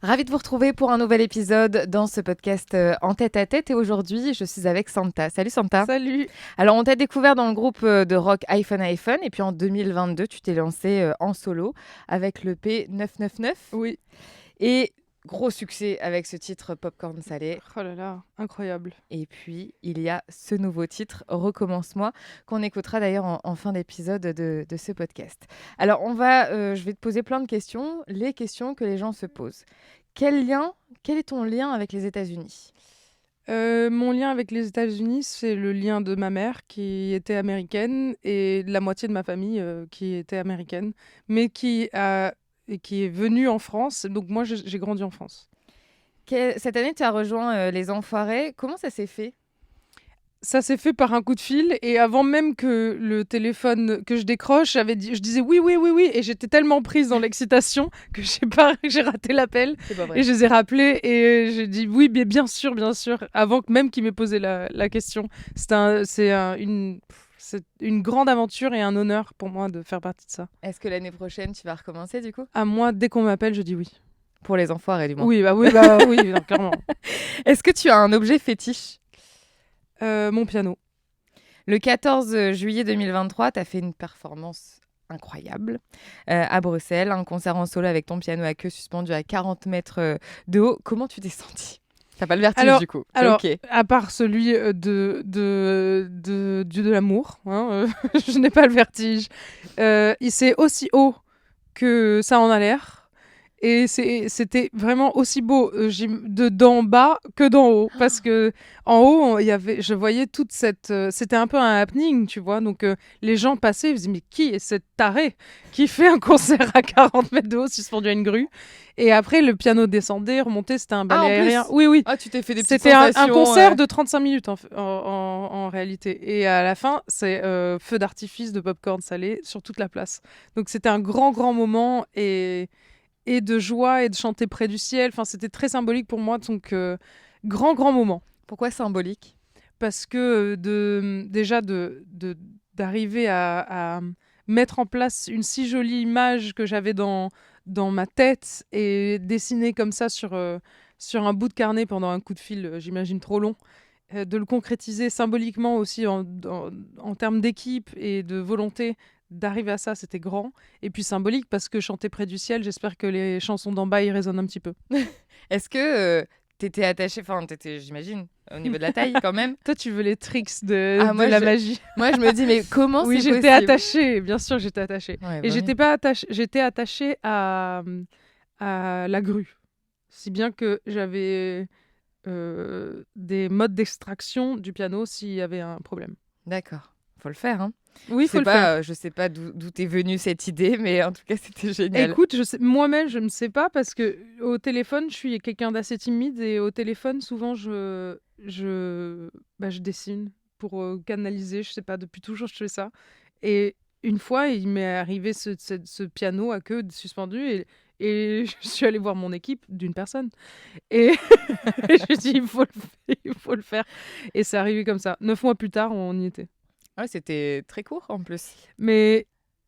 Ravie de vous retrouver pour un nouvel épisode dans ce podcast en tête à tête. Et aujourd'hui, je suis avec Santa. Salut Santa. Salut. Alors, on t'a découvert dans le groupe de rock iPhone. Et puis en 2022, tu t'es lancé en solo avec le P999. Oui. Et gros succès avec ce titre Popcorn Salé. Oh là là, incroyable. Et puis, il y a ce nouveau titre, Recommence-moi, qu'on écoutera d'ailleurs en fin d'épisode de ce podcast. Alors, je vais te poser plein de questions, les questions que les gens se posent. Quel est ton lien avec les États-Unis ? Mon lien avec les États-Unis, c'est le lien de ma mère qui était américaine et de la moitié de ma famille qui était américaine, mais qui est venue en France. Donc moi, j'ai grandi en France. Cette année, tu as rejoint Les Enfoirés. Comment ça s'est fait ? Ça s'est fait par un coup de fil et avant même que le téléphone que je décroche, je disais oui, oui, oui, oui et j'étais tellement prise dans l'excitation que j'ai raté l'appel C'est pas vrai. et je les ai rappelés et j'ai dit oui, bien sûr, avant que même qu'ils m'aient posé la question. C'est une grande aventure et un honneur pour moi de faire partie de ça. Est-ce que l'année prochaine, tu vas recommencer du coup ? À moi, dès qu'on m'appelle, je dis oui. Pour Les Enfoirés, du moins. Oui, non, clairement. Est-ce que tu as un objet fétiche ? Mon piano. Le 14 juillet 2023, tu as fait une performance incroyable à Bruxelles, un concert en solo avec ton piano à queue suspendu à 40 mètres de haut. Comment tu t'es sentie ? T'as pas le vertige du coup. Alors, okay. À part celui de l'amour, hein, je n'ai pas le vertige. C'est aussi haut que ça en a l'air. Et c'était vraiment aussi beau d'en bas que d'en haut. Parce que en haut, je voyais toute cette... c'était un peu un happening, tu vois. Donc les gens passaient, ils se disaient, mais qui est cette tarée qui fait un concert à 40 mètres de haut suspendu à une grue ? Et après, le piano descendait, remontait, c'était un ballet aérien. Oui. Ah, tu t'es fait des petites C'était sensations. un concert de 35 minutes en réalité. Et à la fin, c'est feu d'artifice de popcorn salé sur toute la place. Donc c'était un grand, grand moment et de joie et de chanter près du ciel. Enfin, c'était très symbolique pour moi. Donc, grand, grand moment. Pourquoi symbolique ? Parce que d'arriver à mettre en place une si jolie image que j'avais dans ma tête et dessiner comme ça sur un bout de carnet pendant un coup de fil, j'imagine trop long, de le concrétiser symboliquement aussi en termes d'équipe et de volonté d'arriver à ça, c'était grand. Et puis symbolique parce que chanter près du ciel, j'espère que les chansons d'en bas y résonnent un petit peu. Est-ce que t'étais attachée, j'imagine, au niveau de la taille quand même. Toi, tu veux les tricks de la magie. Moi, je me dis, mais comment oui, c'est possible ? Oui, j'étais attachée, bien sûr, j'étais attachée. Ouais, et j'étais pas attachée, j'étais attachée à la grue. Si bien que j'avais des modes d'extraction du piano s'il y avait un problème. D'accord, faut le faire, hein. Oui, il faut le faire. Je sais pas d'où t'es venue cette idée, mais en tout cas, c'était génial. Écoute, moi-même, je ne sais pas parce que au téléphone, je suis quelqu'un d'assez timide et au téléphone, souvent, je dessine pour canaliser. Je sais pas, depuis toujours, je fais ça. Et une fois, il m'est arrivé ce piano à queue suspendu et je suis allée voir mon équipe d'une personne. Et je me suis dit, il faut le faire. Et c'est arrivé comme ça. 9 mois plus tard, on y était. Ouais, c'était très court en plus. Mais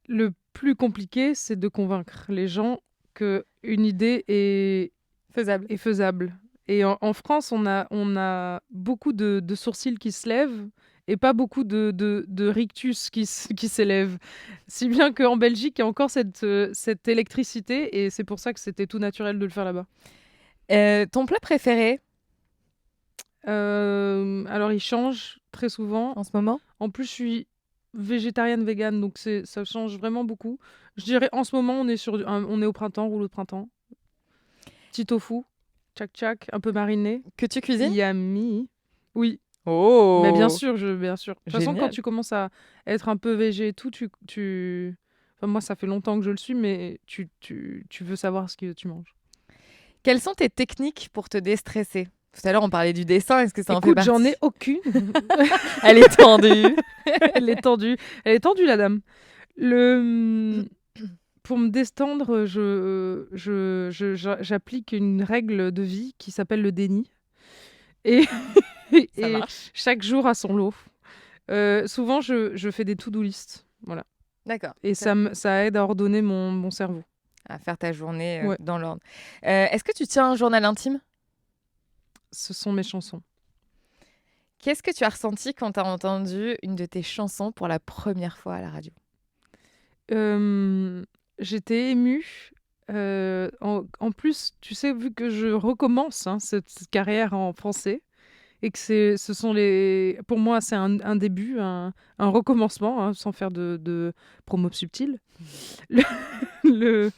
le plus compliqué, c'est de convaincre les gens qu'une idée est faisable. Et en France, on a beaucoup de sourcils qui se lèvent et pas beaucoup de rictus qui s'élèvent. Si bien qu'en Belgique, il y a encore cette électricité et c'est pour ça que c'était tout naturel de le faire là-bas. Ton plat préféré ? Alors, il change très souvent. En ce moment ? En plus, je suis végétarienne, végane, donc ça change vraiment beaucoup. Je dirais, en ce moment, on est au printemps, rouleau de printemps. Petit tofu, tchac, un peu mariné. Que tu cuisines ? Yummy. Oui. Oh ! Mais bien sûr. De toute façon, quand tu commences à être un peu végé et tout, Enfin, moi, ça fait longtemps que je le suis, mais tu veux savoir ce que tu manges. Quelles sont tes techniques pour te déstresser ? Tout à l'heure, on parlait du dessin. Est-ce que ça en fait Écoute, partie ? j'en ai aucune. Elle est tendue. Elle est tendue, la dame. Pour me déstendre, j'applique une règle de vie qui s'appelle le déni. Et chaque jour a son lot. Souvent, je fais des to-do list. Voilà. D'accord. Et ça aide à ordonner mon cerveau. à faire ta journée Ouais. dans l'ordre. Est-ce que tu tiens un journal intime? Ce sont mes chansons. Qu'est-ce que tu as ressenti quand tu as entendu une de tes chansons pour la première fois à la radio? J'étais émue. En plus, tu sais, vu que je recommence cette carrière en français, et que ce sont pour moi, c'est un début, un recommencement, sans faire de promo subtile. Le, le-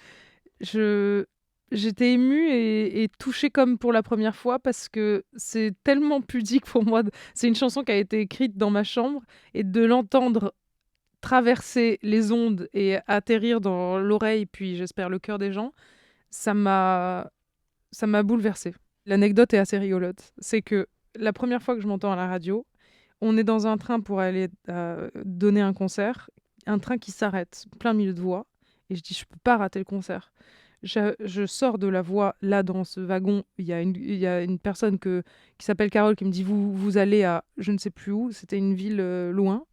je, J'étais émue et touchée comme pour la première fois parce que c'est tellement pudique pour moi. C'est une chanson qui a été écrite dans ma chambre et de l'entendre traverser les ondes et atterrir dans l'oreille, puis j'espère le cœur des gens, ça m'a bouleversée. L'anecdote est assez rigolote. C'est que la première fois que je m'entends à la radio, on est dans un train pour aller donner un concert, un train qui s'arrête plein milieu de voie, et je dis je peux pas rater le concert. Je sors de la voie, là dans ce wagon, il y a une personne qui s'appelle Carole qui me dit vous allez à je ne sais plus où, c'était une ville loin,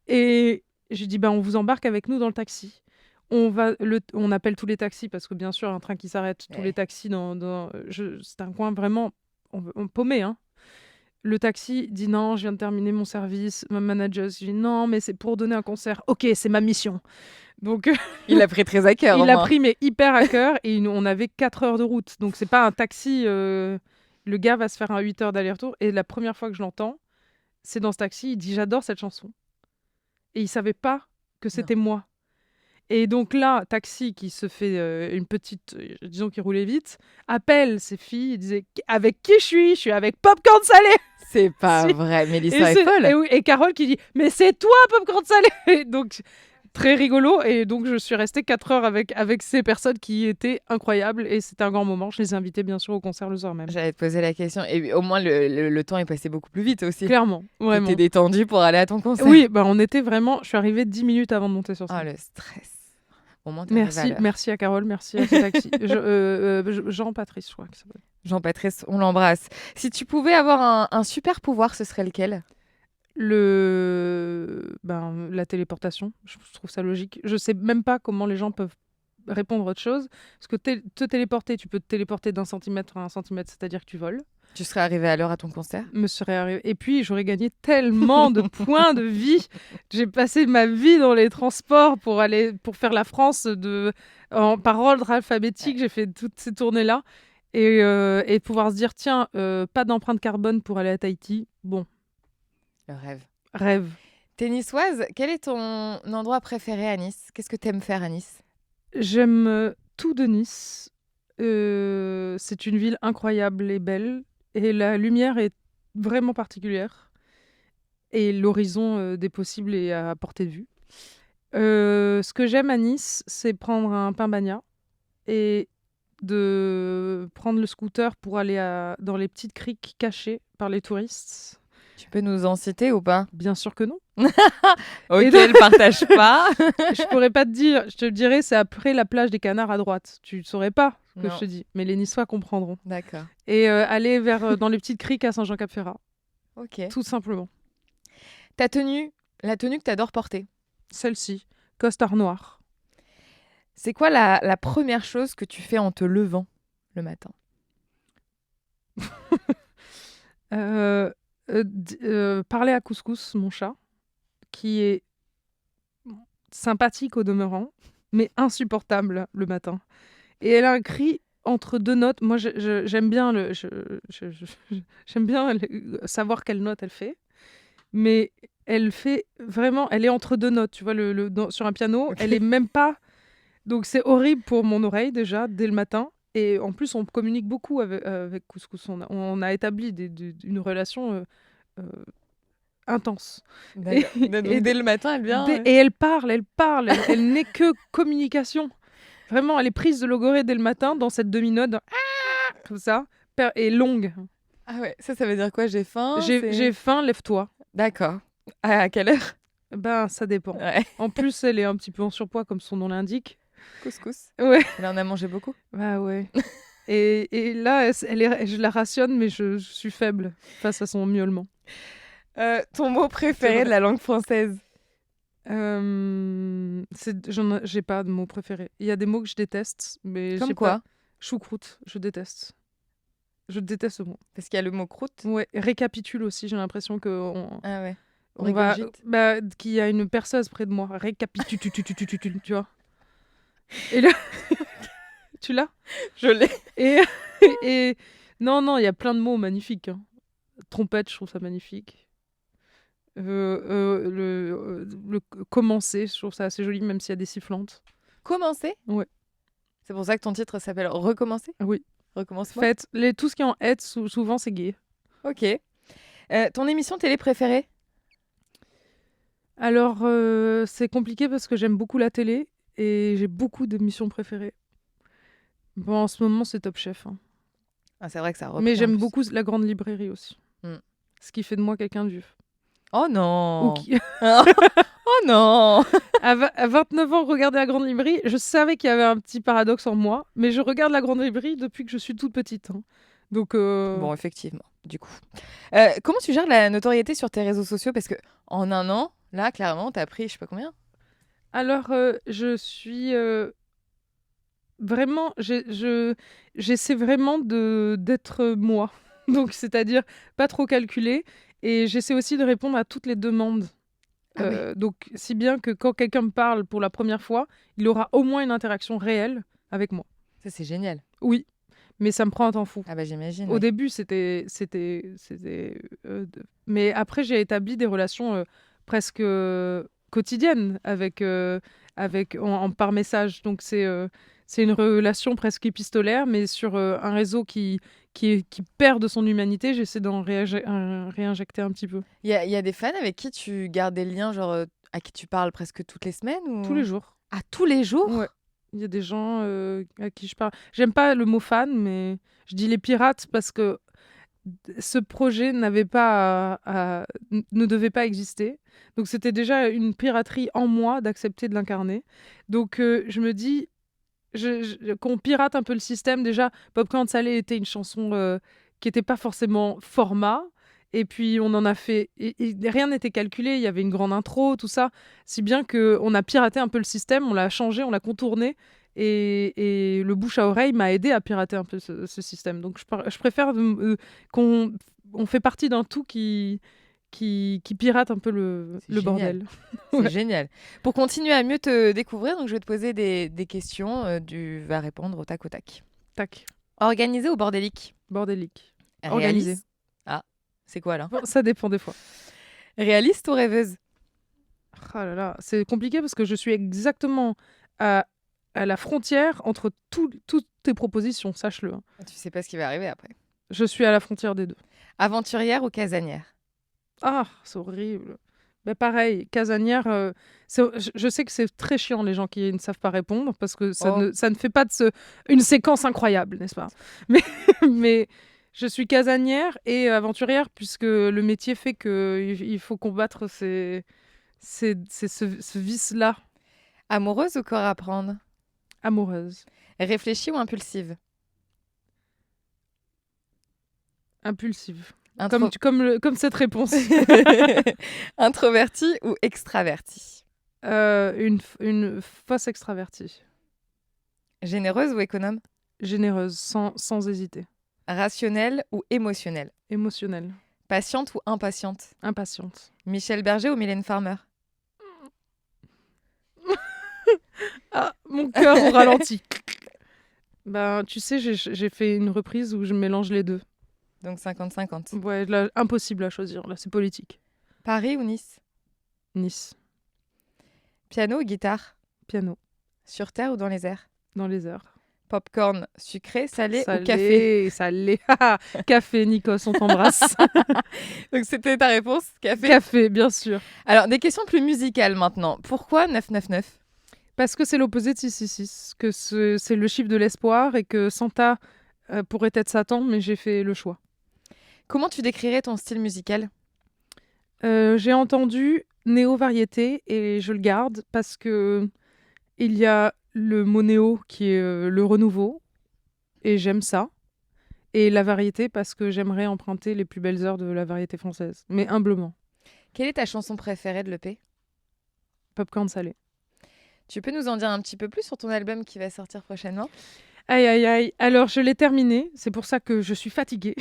et je dis on vous embarque avec nous dans le taxi. On appelle tous les taxis parce que bien sûr un train qui s'arrête, tous les taxis c'est un coin vraiment on paumé, hein. Le taxi dit non, je viens de terminer mon service. Ma manager dit non, mais c'est pour donner un concert. Ok, c'est ma mission. Donc Il l'a pris très à cœur. il l'a pris mais hyper à cœur et on avait 4 heures de route. Donc c'est pas un taxi. Le gars va se faire un 8 heures d'aller-retour. Et la première fois que je l'entends, c'est dans ce taxi. Il dit j'adore cette chanson. Et il savait pas que c'était moi. Et donc là, taxi qui se fait une petite, disons qui roulait vite, appelle ses filles et disait avec qui je suis avec Popcorn Salé. C'est pas Si. vrai, Mélissa est folle. Et Carole qui dit mais c'est toi Popcorn Salé. Donc très rigolo, et donc je suis restée 4 heures avec ces personnes qui étaient incroyables et c'était un grand moment. Je les ai invitées bien sûr au concert le soir même. J'allais te poser la question et au moins le temps est passé beaucoup plus vite aussi. Clairement, vraiment. T'étais détendue pour aller à ton concert. Oui, on était vraiment, je suis arrivée 10 minutes avant de monter sur scène. Oh le stress. Au moins, Merci à Carole, merci à ce taxi. Jean-Patrice, je crois qu'il s'appelle. Jean-Patrice, on l'embrasse. Si tu pouvais avoir un super pouvoir, ce serait lequel? La téléportation, je trouve ça logique. Je sais même pas comment les gens peuvent répondre à autre chose. Parce que te téléporter, tu peux te téléporter d'1 centimètre à 1 centimètre, c'est-à-dire que tu voles. Tu serais arrivé à l'heure à ton concert? Me serais arrivé. Et puis, j'aurais gagné tellement de points de vie. J'ai passé ma vie dans les transports pour faire la France par ordre alphabétique. J'ai fait toutes ces tournées-là. Et pouvoir se dire, tiens, pas d'empreinte carbone pour aller à Tahiti. Bon. Le rêve. Rêve. T'es niçoise, quel est ton endroit préféré à Nice? Qu'est-ce que t'aimes faire à Nice? J'aime tout de Nice. C'est une ville incroyable et belle. Et la lumière est vraiment particulière. Et l'horizon des possibles est à portée de vue. Ce que j'aime à Nice, c'est prendre un pain bagna et de prendre le scooter pour aller dans les petites criques cachées par les touristes. Tu peux nous en citer ou pas? Bien sûr que non. Ok, elle partage pas. Je pourrais pas te dire. Je te le dirais, c'est après la plage des Canards à droite. Tu ne saurais pas ce que Non. je te dis. Mais les Niçois comprendront. D'accord. Et aller dans les petites criques à Saint-Jean-Cap-Ferrat. Ok. Tout simplement. La tenue que t'adores porter? Celle-ci. Costard noir. C'est quoi la première chose que tu fais en te levant le matin? Parler à Couscous, mon chat, qui est sympathique au demeurant, mais insupportable le matin. Et elle a un cri entre 2 notes. Moi, j'aime bien j'aime bien savoir quelle note elle fait, mais elle fait vraiment, elle est entre 2 notes, tu vois, sur un piano, elle est même pas. Donc c'est horrible pour mon oreille déjà dès le matin. Et en plus, on communique beaucoup avec Couscous. On a établi une relation intense. Donc, dès le matin, elle vient. Et elle parle. Elle n'est que communication. Vraiment, elle est prise de logorée dès le matin dans cette demi-note, comme ça, et longue. Ah ouais, ça veut dire quoi? J'ai faim? J'ai faim, lève-toi. D'accord. À quelle heure? Ça dépend. Ouais. En plus, elle est un petit peu en surpoids, comme son nom l'indique. Couscous. Ouais. Elle en a mangé beaucoup? Bah ouais. Et là, je la rationne, mais je suis faible face à son miaulement. Ton mot préféré de la langue française? J'ai pas de mots préférés. Il y a des mots que je déteste, mais Comme j'ai quoi? pas. Choucroute, je déteste. Je déteste ce mot. Parce qu'il y a le mot croûte. Ouais, récapitule aussi, j'ai l'impression que Ah ouais. on va Régurgite. qu'il y a une perceuse près de moi. Récapitule, tu vois. Et là, tu l'as? Je l'ai. Et et non, il y a plein de mots magnifiques, hein. Trompette, je trouve ça magnifique. Le commencer, je trouve ça assez joli, même s'il y a des sifflantes. Commencer? Ouais. C'est pour ça que ton titre s'appelle Recommencer? Oui. Recommence-moi. Faites, tout ce qui est en être, souvent c'est gay. Ok. Ton émission télé préférée? Alors, c'est compliqué parce que j'aime beaucoup la télé et j'ai beaucoup d'émissions préférées. Bon, en ce moment, c'est Top Chef, hein. Ah, c'est vrai que ça reprend. Mais j'aime beaucoup La Grande Librairie aussi. Hmm. Ce qui fait de moi quelqu'un de vieux. Oh non. Ou qui... Oh non. à 29 ans, regarder La Grande Librairie, je savais qu'il y avait un petit paradoxe en moi, mais je regarde La Grande Librairie depuis que je suis toute petite, hein. Donc, Bon, effectivement, du coup. Comment tu gères la notoriété sur tes réseaux sociaux? Parce que en un an, là, clairement, t'as pris je sais pas combien. alors, je suis vraiment, j'essaie vraiment d'être moi. Donc, c'est-à-dire pas trop calculer. Et j'essaie aussi de répondre à toutes les demandes. Ah ouais. Donc, si bien que quand quelqu'un me parle pour la première fois, il aura au moins une interaction réelle avec moi. Ça, c'est génial. Oui, mais ça me prend un temps fou. Ah bah j'imagine. Au Oui. début, mais après, j'ai établi des relations presque quotidiennes par message. Donc, c'est une relation presque épistolaire, mais sur un réseau qui perd de son humanité. J'essaie d'en réinjecter un petit peu. Il y a des fans avec qui tu gardes des liens, genre à qui tu parles presque toutes les semaines Tous ou... les jours. Ah, tous les jours? Ouais. Il y a des gens à qui je parle. J'aime pas le mot fan, mais je dis les pirates parce que ce projet ne devait pas exister. Donc c'était déjà une piraterie en moi d'accepter de l'incarner. Donc je me dis qu'on pirate un peu le système. Déjà, Popcorn Salé était une chanson qui n'était pas forcément format. Et puis on en a fait. Et rien n'était calculé. Il y avait une grande intro, tout ça. Si bien qu'on a piraté un peu le système, on l'a changé, on l'a contourné. Et le bouche à oreille m'a aidé à pirater un peu ce système. Donc je préfère qu'on on fait partie d'un tout qui pirate un peu le génial. bordel. C'est Ouais. génial. Pour continuer à mieux te découvrir, donc je vais te poser des questions. Tu vas répondre au tac au tac. Tac. Organisé ou bordélique? Bordélique. Organisé. Réaliste. Ah, c'est quoi là? Bon, ça dépend des fois. Réaliste ou rêveuse? Ah là là, c'est compliqué parce que je suis exactement à la frontière entre toutes tes propositions, sache-le, hein. Tu sais pas ce qui va arriver après. Je suis à la frontière des deux. Aventurière ou casanière? Ah, c'est horrible. Mais pareil, casanière, je sais que c'est très chiant les gens qui ne savent pas répondre parce que Oh. ça ne fait pas une séquence incroyable, n'est-ce pas? Mais je suis casanière et aventurière puisque le métier fait qu'il faut combattre ce vice-là. Amoureuse ou corps à prendre? Amoureuse. Réfléchie ou impulsive? Impulsive. Intro- Comme cette réponse. Introvertie ou extravertie? Une fausse extravertie. Généreuse ou économe? Généreuse, sans hésiter. Rationnelle ou émotionnelle? Émotionnelle. Patiente ou impatiente? Impatiente. Michel Berger ou Mylène Farmer? Ah, mon cœur au ralenti. Ben, tu sais, j'ai fait une reprise où je mélange les deux. Donc 50-50. Ouais, là, impossible à choisir. Là, c'est politique. Paris ou Nice? Nice. Piano ou guitare? Piano. Sur terre ou dans les airs? Dans les airs. Popcorn sucré, salé ou café? Salé. Café, Nikos, on t'embrasse. Donc c'était ta réponse, café? Café, bien sûr. Alors, des questions plus musicales maintenant. Pourquoi 999? Parce que c'est l'opposé de 666, que c'est le chiffre de l'espoir et que Santa pourrait être Satan, mais j'ai fait le choix. Comment tu décrirais ton style musical? J'ai entendu néo-variété et je le garde parce que il y a le mot néo qui est le renouveau et j'aime ça. Et la variété parce que j'aimerais emprunter les plus belles heures de la variété française, mais humblement. Quelle est ta chanson préférée de l'EP? Popcorn salé. Tu peux nous en dire un petit peu plus sur ton album qui va sortir prochainement? Aïe, aïe, aïe. Alors, je l'ai terminé. C'est pour ça que je suis fatiguée.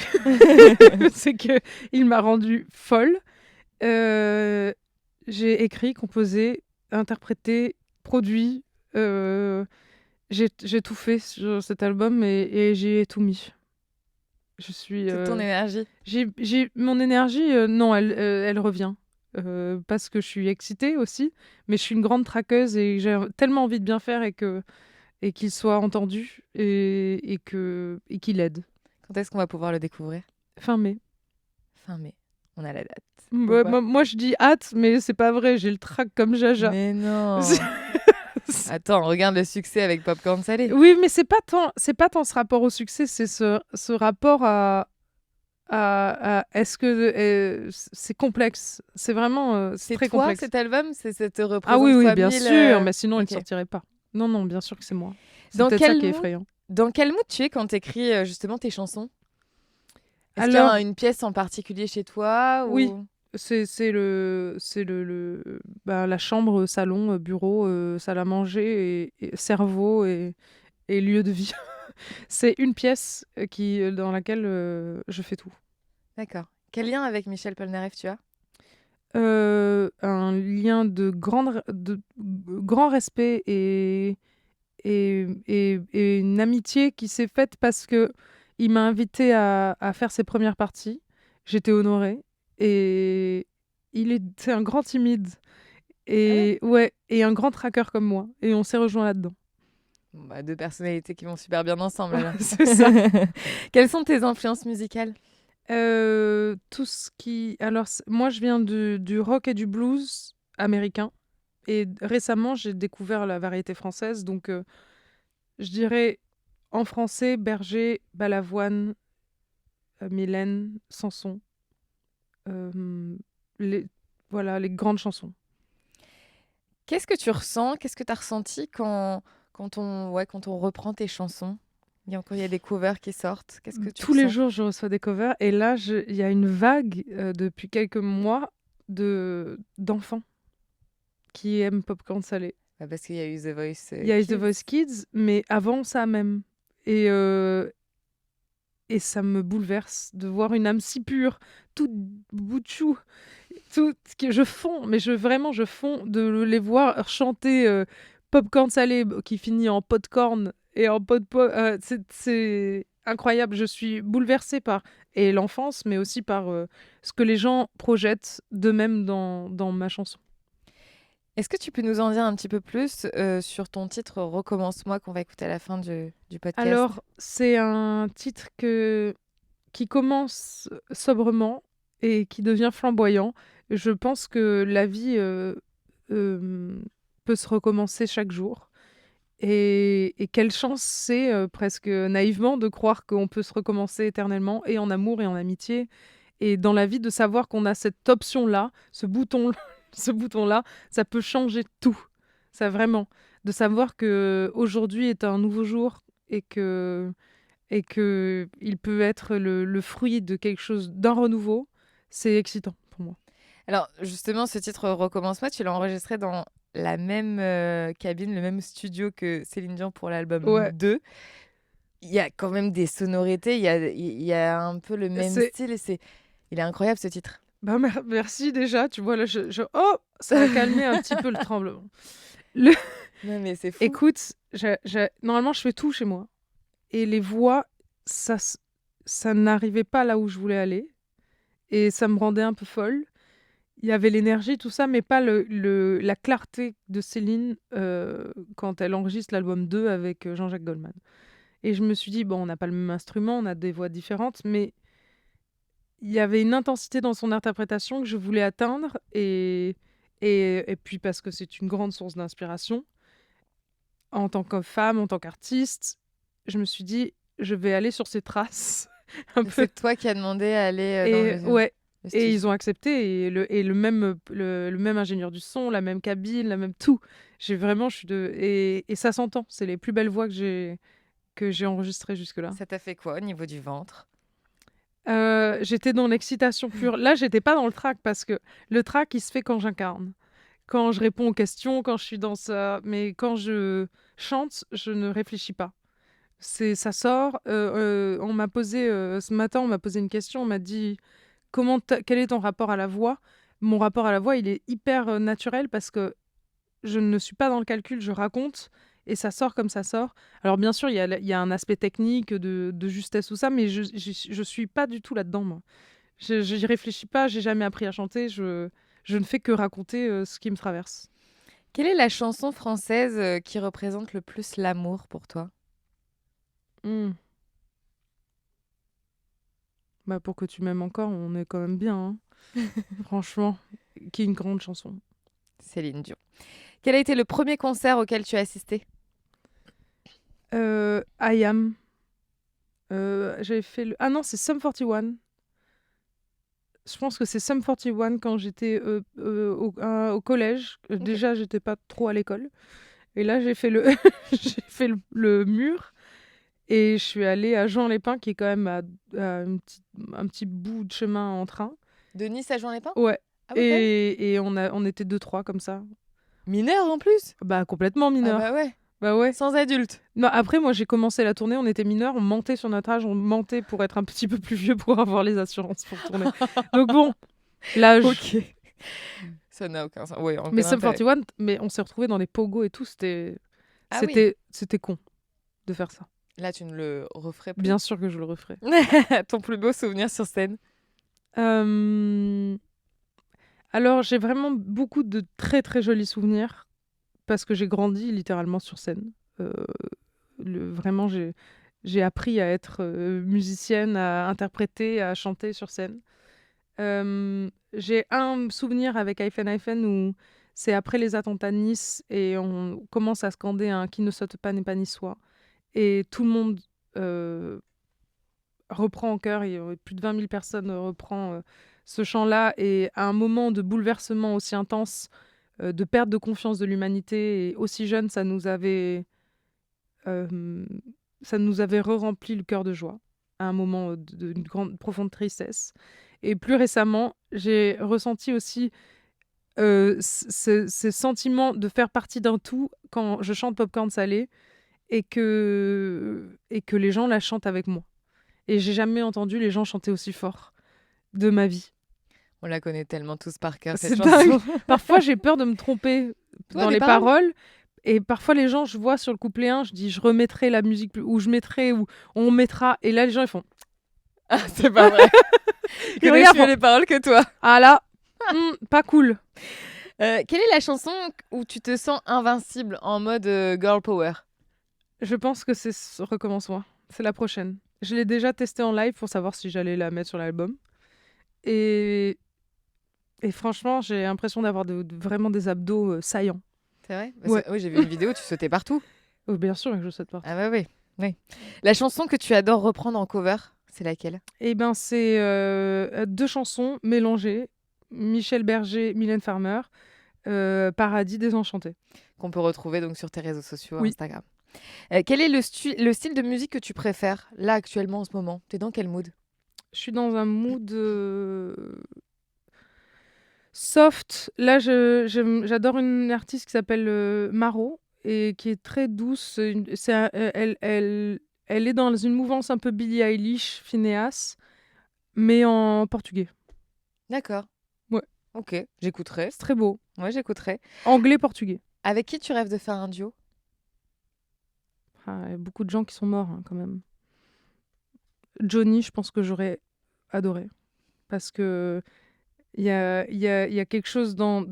C'est que il m'a rendue folle. Euh, j'ai écrit, composé, interprété, produit. J'ai tout fait sur cet album et j'y ai tout mis. Je suis. Toute ton énergie. Mon énergie, non, elle revient. Parce que je suis excitée aussi, mais je suis une grande traqueuse et j'ai tellement envie de bien faire et qu'il soit entendu et qu'il aide. Quand est-ce qu'on va pouvoir le découvrir? Fin mai. Fin mai. On a la date. Ouais, Pourquoi? moi, je dis hâte, mais c'est pas vrai, j'ai le trac comme Jaja. Mais non. Attends, regarde le succès avec Popcorn salé. Oui, mais c'est pas tant ce rapport au succès, c'est ce rapport est-ce que c'est complexe. C'est vraiment C'est très toi complexe. cet album? Ça te représente Ah oui, fois bien 1000, sûr, mais sinon il ok. ne sortirait pas. Non, bien sûr que c'est moi. C'est Dans peut-être ça quel qui est mood effrayant. Dans quel mood tu es quand tu écris justement tes chansons? Est-ce qu'il y Alors, a une pièce en particulier chez toi oui, ou... c'est la chambre, salon, bureau, salle à manger, et cerveau et lieu de vie. C'est une pièce dans laquelle je fais tout. D'accord. Quel lien avec Michel Polnareff tu as? Un lien de grand respect et une amitié qui s'est faite parce que il m'a invité à faire ses premières parties. J'étais honorée et c'est un grand timide Ah ouais? et ouais, et un grand traqueur comme moi, et on s'est rejoint là-dedans. Bon, bah, deux personnalités qui vont super bien ensemble alors. C'est ça. Quelles sont tes influences musicales? Tout ce qui alors moi je viens du rock et du blues américain, et récemment j'ai découvert la variété française, donc je dirais en français Berger, Balavoine, Mylène, Sanson. Euh, les, voilà, les grandes chansons. Qu'est-ce que tu ressens? Qu'est-ce que tu as ressenti quand on reprend tes chansons? Quand il y a des covers qui sortent, qu'est-ce que tu Tous les ressens? jours, je reçois des covers. Et là, il y a une vague depuis quelques mois d'enfants qui aiment Popcorn Salé. Bah, parce qu'il y a eu The Voice Il y a eu The Kids. Voice Kids, mais avant ça même. Et, euh, et ça me bouleverse de voir une âme si pure, toute boutchou, tout que je fonds, mais je fonds de les voir chanter Popcorn Salé qui finit en popcorn et en c'est incroyable. Je suis bouleversée par et l'enfance, mais aussi par ce que les gens projettent d'eux-mêmes dans ma chanson. Est-ce que tu peux nous en dire un petit peu plus sur ton titre Recommence-moi qu'on va écouter à la fin du podcast? Alors, c'est un titre qui commence sobrement et qui devient flamboyant. Je pense que la vie peut se recommencer chaque jour. Et quelle chance c'est, presque naïvement, de croire qu'on peut se recommencer éternellement, et en amour et en amitié. Et dans la vie, de savoir qu'on a cette option-là, ce bouton, ce bouton-là, ça peut changer tout. Ça vraiment. De savoir que aujourd'hui est un nouveau jour et que il peut être le fruit de quelque chose, d'un renouveau, c'est excitant pour moi. Alors, justement, ce titre Recommence-moi, tu l'as enregistré dans la même cabine, le même studio que Céline Dion pour l'album Ouais, 2. Il y a quand même des sonorités, il y a un peu le même c'est style il est incroyable ce titre. bah, merci déjà, tu vois là, oh, ça a calmé un petit peu le tremblement. Le... Non, mais c'est fou. Écoute, normalement je fais tout chez moi, et les voix, ça n'arrivait pas là où je voulais aller, et ça me rendait un peu folle. Il y avait l'énergie, tout ça, mais pas la clarté de Céline quand elle enregistre l'album 2 avec Jean-Jacques Goldman. Et je me suis dit, bon, on n'a pas le même instrument, on a des voix différentes, mais il y avait une intensité dans son interprétation que je voulais atteindre, et puis parce que c'est une grande source d'inspiration. En tant que femme, en tant qu'artiste, je me suis dit, je vais aller sur ses traces. un peu. C'est toi qui as demandé à aller Et dans ouais, le et studio. ils ont accepté, et le même ingénieur du son, la même cabine, la même tout. Et ça s'entend, c'est les plus belles voix que j'ai enregistrées jusque-là. Ça t'a fait quoi au niveau du ventre? J'étais dans l'excitation pure. Là, j'étais pas dans le track, parce que le track, il se fait quand j'incarne. quand je réponds aux questions, quand je suis dans ça. Mais quand je chante, je ne réfléchis pas. Ça sort. On m'a posé ce matin, on m'a posé une question. On m'a dit quel est ton rapport à la voix? Mon rapport à la voix, il est hyper naturel parce que je ne suis pas dans le calcul, je raconte et ça sort comme ça sort. Alors bien sûr, il y a un aspect technique de justesse ou ça, mais je suis pas du tout là-dedans, moi. J'y réfléchis pas, j'ai jamais appris à chanter, je ne fais que raconter ce qui me traverse. Quelle est la chanson française qui représente le plus l'amour pour toi? Hmm. Bah, pour que tu m'aimes encore, on est quand même bien, hein. Franchement, qui est une grande chanson. Céline Dion. Quel a été le premier concert auquel tu as assisté? I Am. J'avais fait le... Ah non, c'est Sum 41. Je pense que c'est Sum 41 quand j'étais au collège. Déjà, j'étais pas trop à l'école. Et là, j'ai fait le, j'ai fait le mur. Et je suis allée à Jean-les-Pins, qui est quand même à un petit bout de chemin en train. De Nice à Jean-les-Pins? Ouais. Ah ouais, Et on était 2-3 comme ça. mineur en plus? Bah, complètement mineur. Ah bah ouais. Bah ouais. Sans adulte. Non, après, moi, j'ai commencé la tournée, on était mineurs, on mentait sur notre âge, on mentait pour être un petit peu plus vieux pour avoir les assurances pour tourner. Donc bon, l'âge. Ok. Ça n'a aucun sens. Ouais, Mais Sum 41, mais on s'est retrouvés dans les pogos et tout, c'était con de faire ça. Là, tu ne le referais plus? Bien sûr que je le referais. Ton plus beau souvenir sur scène? Alors, j'ai vraiment beaucoup de très très jolis souvenirs parce que j'ai grandi littéralement sur scène. Vraiment, j'ai appris à être musicienne, à interpréter, à chanter sur scène. J'ai un souvenir avec Hyphen où c'est après les attentats de Nice et on commence à scander un qui ne saute pas n'est pas niçois. Et tout le monde reprend en chœur, et plus de 20 000 personnes reprend ce chant-là. Et à un moment de bouleversement aussi intense, de perte de confiance de l'humanité, et aussi jeune, ça nous avait re-rempli le cœur de joie, à un moment d'une grande, profonde tristesse. Et plus récemment, j'ai ressenti aussi ce sentiment de faire partie d'un tout quand je chante Popcorn Salé et que les gens la chantent avec moi. Et j'ai jamais entendu les gens chanter aussi fort de ma vie. On la connaît tellement tous par cœur, C'est cette chanson. dingue. Parfois, j'ai peur de me tromper dans les paroles. Et parfois, les gens, je vois sur le couplet 1, je dis, je remettrai la musique, ou je mettrai, ou on mettra. Et là, les gens, ils font... Ah, c'est pas vrai. Ils connaissent mieux les paroles que toi. Ah là, pas cool. Quelle est la chanson où tu te sens invincible en mode girl power? Je pense que c'est Recommence-moi. C'est la prochaine. Je l'ai déjà testée en live pour savoir si j'allais la mettre sur l'album. Et franchement, j'ai l'impression d'avoir vraiment des abdos saillants. C'est vrai? Ouais. Oui, j'ai vu une vidéo, tu sautais partout. Oh, bien sûr que je saute partout. Ah bah oui. Oui. La chanson que tu adores reprendre en cover, c'est laquelle? Eh ben, c'est 2 chansons mélangées. Michel Berger, Mylène Farmer, Paradis désenchanté. Qu'on peut retrouver donc sur tes réseaux sociaux, Oui. Instagram. Quel est le style de musique que tu préfères, là, actuellement, en ce moment? T'es dans quel mood? Je suis dans un mood soft. Là, j'adore une artiste qui s'appelle Maro et qui est très douce. Elle est dans une mouvance un peu Billie Eilish, Phineas, mais en portugais. D'accord. Ouais. Ok, j'écouterai. C'est très beau. Ouais, j'écouterai. Anglais-portugais. Avec qui tu rêves de faire un duo? Ah, il y a beaucoup de gens qui sont morts, hein, quand même. Johnny, je pense que j'aurais adoré. Parce que il y a quelque chose dans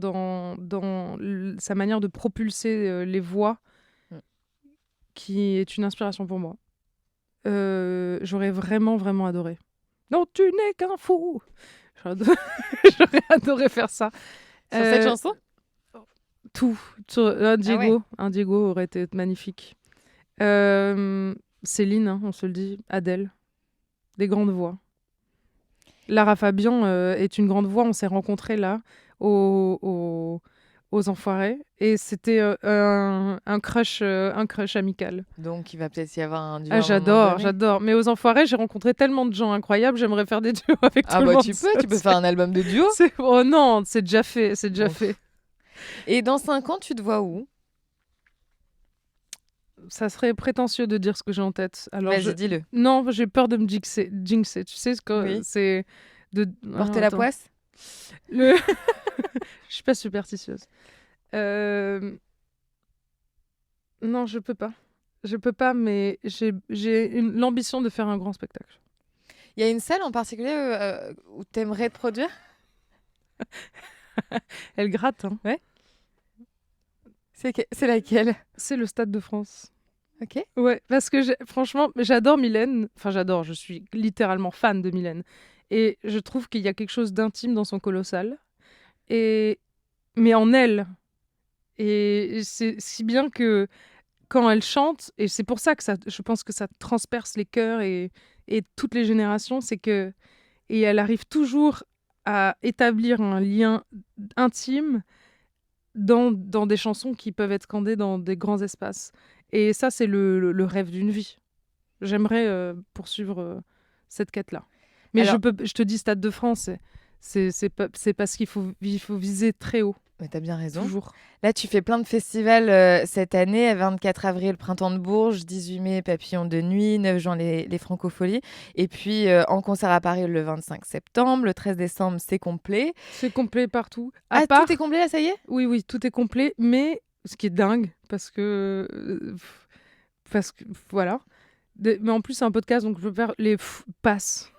sa manière de propulser les voix qui est une inspiration pour moi. J'aurais vraiment, vraiment adoré. Non, tu n'es qu'un fou. J'aurais adoré faire ça. Sur cette chanson? Tout. Un Diego aurait été magnifique. Céline, hein, on se le dit. Adèle. Des grandes voix. Lara Fabian est une grande voix. On s'est rencontrés là, aux Enfoirés. Et c'était un crush amical. Donc, il va peut-être y avoir un duo. Ah, j'adore. Mais aux Enfoirés, j'ai rencontré tellement de gens incroyables. J'aimerais faire des duos avec tout le monde. Tu peux faire un album de duo. Oh non, c'est déjà fait. Et dans 5 ans, tu te vois où? Ça serait prétentieux de dire ce que j'ai en tête. Alors, Vas-y, dis-le. Non, j'ai peur de me jinxer. Tu sais, Oui. c'est de... Porter la poisse? Je suis pas superstitieuse. Non, je peux pas. Je peux pas, mais j'ai l'ambition de faire un grand spectacle. Il y a une salle en particulier où tu aimerais te produire? Elle gratte, hein. Ouais. C'est laquelle? C'est le Stade de France. Ok. Ouais, parce que franchement, j'adore Mylène. Enfin, j'adore, je suis littéralement fan de Mylène. Et je trouve qu'il y a quelque chose d'intime dans son colossal. Mais en elle. Et c'est si bien que quand elle chante, et c'est pour ça que je pense que ça transperce les cœurs et toutes les générations, et elle arrive toujours à établir un lien intime dans des chansons qui peuvent être scandées dans des grands espaces. Et ça, c'est le rêve d'une vie. J'aimerais poursuivre cette quête-là. Mais Alors... je te dis Stade de France, c'est parce qu'il faut viser très haut. Mais t'as bien raison. Toujours. Là, tu fais plein de festivals cette année. 24 avril, Printemps de Bourges. 18 mai, Papillon de Nuit. 9 juin, les Francopholies. Et puis, en concert à Paris le 25 septembre. Le 13 décembre, c'est complet. C'est complet partout. Tout est complet là, ça y est? Oui, tout est complet. Mais ce qui est dingue, parce que voilà. Mais en plus, c'est un podcast, donc je veux faire les passes.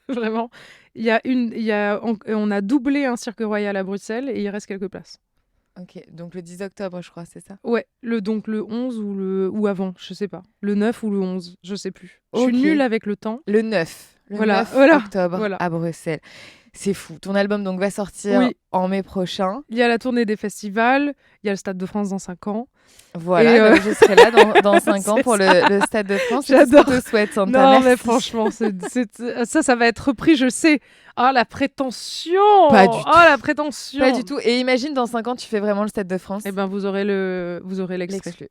Vraiment. On a doublé un cirque royal à Bruxelles et il reste quelques places. Ok, donc le 10 octobre, je crois, c'est ça? Ouais, donc le 11 ou avant, je sais pas. Le 9 ou le 11, je sais plus. Je Ok. suis nulle avec le temps. Le 9. Voilà. 9 octobre Voilà. à Bruxelles. C'est fou. Ton album donc va sortir en mai prochain. Il y a la tournée des festivals, il y a le Stade de France dans 5 ans. Voilà, je serai là dans 5 ans pour le Stade de France. J'adore. Je te souhaite, Santa. Non, Merci. mais franchement, ça va être repris, je sais. Ah, la prétention! Pas du tout. Oh, la prétention! Pas du tout. Et imagine, dans 5 ans, tu fais vraiment le Stade de France. Eh ben, vous aurez l'extrait.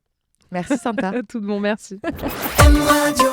Merci, Santa. Tout de bon, merci. M Radio.